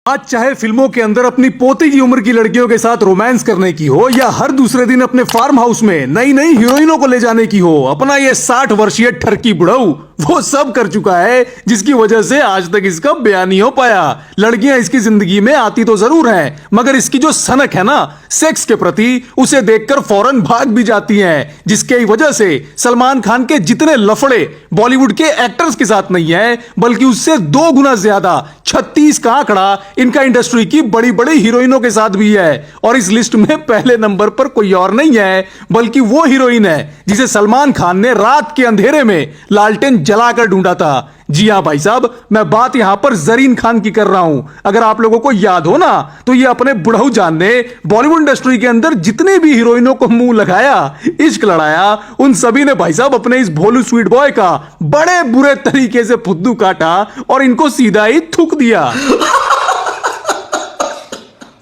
आज चाहे फिल्मों के अंदर अपनी पोती की उम्र की लड़कियों के साथ रोमांस करने की हो या हर दूसरे दिन अपने फार्म हाउस में नई नई हीरोइनों को ले जाने की हो, अपना ये 60 वर्षीय ठरकी बुढ़ऊ वो सब कर चुका है, जिसकी वजह से आज तक इसका बयान नहीं हो पाया। लड़कियां इसकी जिंदगी में आती तो जरूर हैं, मगर इसकी जो सनक है ना सेक्स के प्रति, उसे देखकर फौरन भाग भी जाती हैं, जिसके वजह से सलमान खान के जितने लफड़े बॉलीवुड के एक्टर्स के साथ नहीं है, बल्कि उससे 2 गुना ज्यादा 36 का आंकड़ा इनका इंडस्ट्री की बड़ी बड़ी हीरोइनों के साथ भी है। और इस लिस्ट में पहले नंबर पर कोई और नहीं है, बल्कि वो हीरोइन है जिसे सलमान खान ने रात के अंधेरे में लालटेन जलाकर ढूंढा था। जी हां भाई साहब, मैं बात यहां पर जरीन खान की कर रहा हूं। अगर आप लोगों को याद हो ना, तो ये अपने बुढ़ऊ जान ने बॉलीवुड इंडस्ट्री के अंदर जितने भी हीरोइनों को मुंह लगाया, इश्क लड़ाया, उन सभी ने भाई साहब अपने इस भोलू स्वीट बॉय का बड़े बुरे तरीके से फुद्दू काटा और इनको सीधा ही थूक दिया।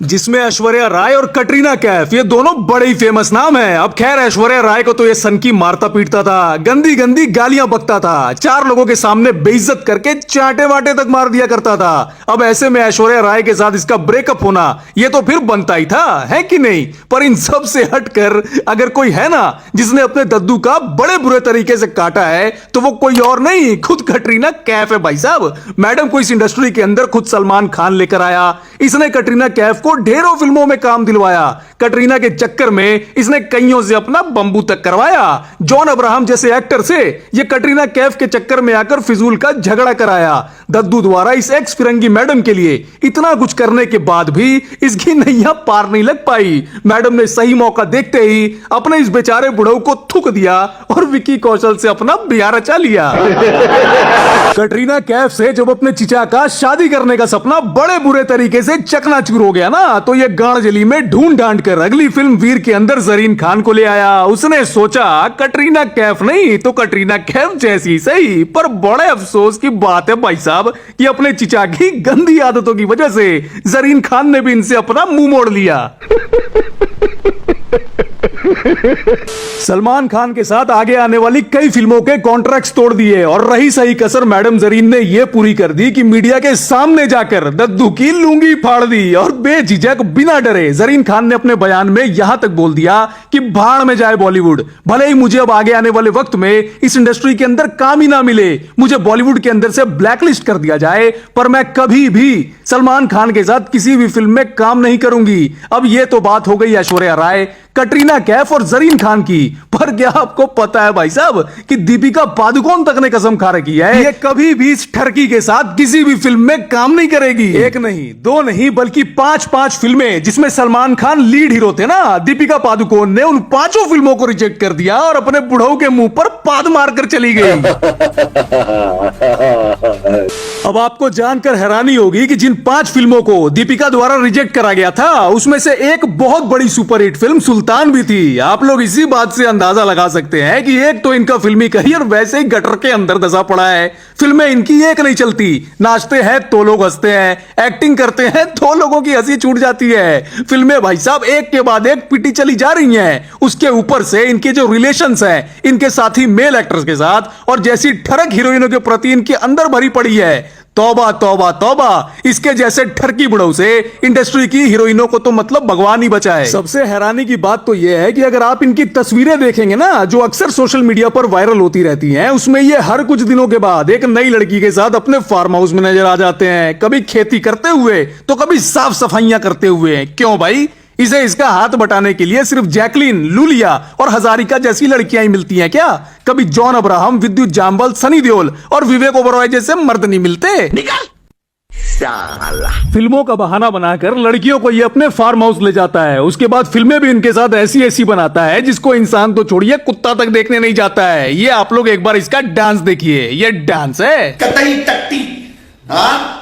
जिसमें ऐश्वर्या राय और कटरीना कैफ, ये दोनों बड़े ही फेमस नाम हैं। अब खैर, ऐश्वर्या राय को तो ये सनकी मारता पीटता था, गंदी गंदी गालियां बकता था, 4 लोगों के सामने बेइज्जत करके चाटे वाटे तक मार दिया करता था। अब ऐसे में ऐश्वर्या राय के साथ इसका ब्रेकअप होना ये तो फिर बनता ही था, है कि नहीं? पर इन सब से हटकर अगर कोई है ना जिसने अपने दद्दू का बड़े बुरे तरीके से काटा है, तो वो कोई और नहीं, खुद कटरीना कैफ है भाई साहब। मैडम को इस इंडस्ट्री के अंदर खुद सलमान खान लेकर आया। इसने कटरीना कैफ को ढेरों फिल्मों में काम दिलवाया। कटरीना के चक्कर में इसने कईयों से अपना बंबू तक करवाया। जॉन अब्राहम जैसे एक्टर से ये कटरीना कैफ के चक्कर में आकर फिजूल का झगड़ा कराया। दद्दू द्वारा इस एक्स फिरंगी मैडम के लिए इतना कुछ करने के बाद भी इसकी नैया पार नहीं लग पाई। मैडम ने सही मौका देखते ही अपने इस बेचारे बुढ़ऊ को थूक दिया और विकी कौशल से अपना ब्याह रचा लिया। कटरीना कैफ से जब अपने चिचा का शादी करने का सपना बड़े बुरे तरीके से चकनाचूर हो गया ना, तो ये गांडजली में ढूंढ ढांड कर अगली फिल्म वीर के अंदर जरीन खान को ले आया। उसने सोचा कटरीना कैफ नहीं तो कटरीना कैफ जैसी सही। पर बड़े अफसोस की बात है भाई साहब कि अपने चिचा की गंदी आदतों की वजह से जरीन खान ने भी इनसे अपना मुंह मोड़ लिया। सलमान खान के साथ आगे आने वाली कई फिल्मों के कॉन्ट्रैक्ट्स तोड़ दिए और रही सही कसर मैडम जरीन ने यह पूरी कर दी कि मीडिया के सामने जाकर दद्दू की लूंगी फाड़ दी। और बेझिझक बिना डरे जरीन खान ने अपने बयान में यहां तक बोल दिया कि भाड़ में जाए बॉलीवुड, भले ही मुझे अब आगे आने वाले वक्त में इस इंडस्ट्री के अंदर काम ही ना मिले, मुझे बॉलीवुड के अंदर से ब्लैकलिस्ट कर दिया जाए, पर मैं कभी भी सलमान खान के साथ किसी भी फिल्म में काम नहीं करूंगी। अब यह तो बात हो गई ऐश्वर्या राय, कटरीना कैफ और जरीन खान की। पर क्या आपको पता है भाई साहब कि दीपिका पादुकोण तक ने कसम खा रखी है ये कभी भी इस ठरकी के साथ किसी भी फिल्म में काम नहीं करेगी। 1 नहीं 2 नहीं बल्कि 5 फिल्में जिसमें सलमान खान लीड हीरो थे ना, दीपिका पादुकोण ने उन 5 फिल्मों को रिजेक्ट कर दिया और अपने बुढ़ऊ के मुंह पर पाद मारकर चली गई। अब आपको जानकर हैरानी होगी कि जिन 5 फिल्मों को दीपिका द्वारा रिजेक्ट करा गया था, उसमें से एक बहुत बड़ी सुपरहिट फिल्म सुल्तान भी थी। आप लोग इसी बात से अंदाजा लगा सकते हैं कि एक तो इनका फिल्मी करियर वैसे ही गटर के अंदर दसा पड़ा है। फिल्में इनकी एक नहीं चलती, नाचते हैं तो लोग हंसते हैं, एक्टिंग करते हैं तो लोगों की हंसी छूट जाती है। फिल्में भाई साहब एक के बाद एक पिटी चली जा रही हैं। उसके ऊपर से इनके जो रिलेशंस हैं इनके साथी मेल एक्टर्स के साथ और जैसी ठरक हीरोइनों के प्रति इनके अंदर भरी पड़ी है, तौबा तौबा तौबा। इसके जैसे ठरकी बुढ़ऊ से इंडस्ट्री की हीरोइनों को तो मतलब भगवान ही बचाए। सबसे हैरानी की बात तो यह है कि अगर आप इनकी तस्वीरें देखेंगे ना, जो अक्सर सोशल मीडिया पर वायरल होती रहती हैं, उसमें ये हर कुछ दिनों के बाद एक नई लड़की के साथ अपने फार्म हाउस में नजर आ जाते हैं, कभी खेती करते हुए तो कभी साफ सफाइयां करते हुए। क्यों भाई? इसे इसका हाथ बटाने के लिए सिर्फ जैकलीन, लूलिया और हजारिका जैसी लड़कियां ही मिलती हैं क्या? कभी जॉन अब्राहम, विद्युत जामवाल, सनी देओल और विवेक ओबरॉय जैसे मर्द नहीं मिलते? फिल्मों का बहाना बनाकर लड़कियों को ये अपने फार्म हाउस ले जाता है, उसके बाद फिल्में भी इनके साथ ऐसी ऐसी बनाता है जिसको इंसान तो छोड़िए कुत्ता तक देखने नहीं जाता है। ये आप लोग एक बार इसका डांस देखिए, ये डांस है। कतई टट्टी। हाँ?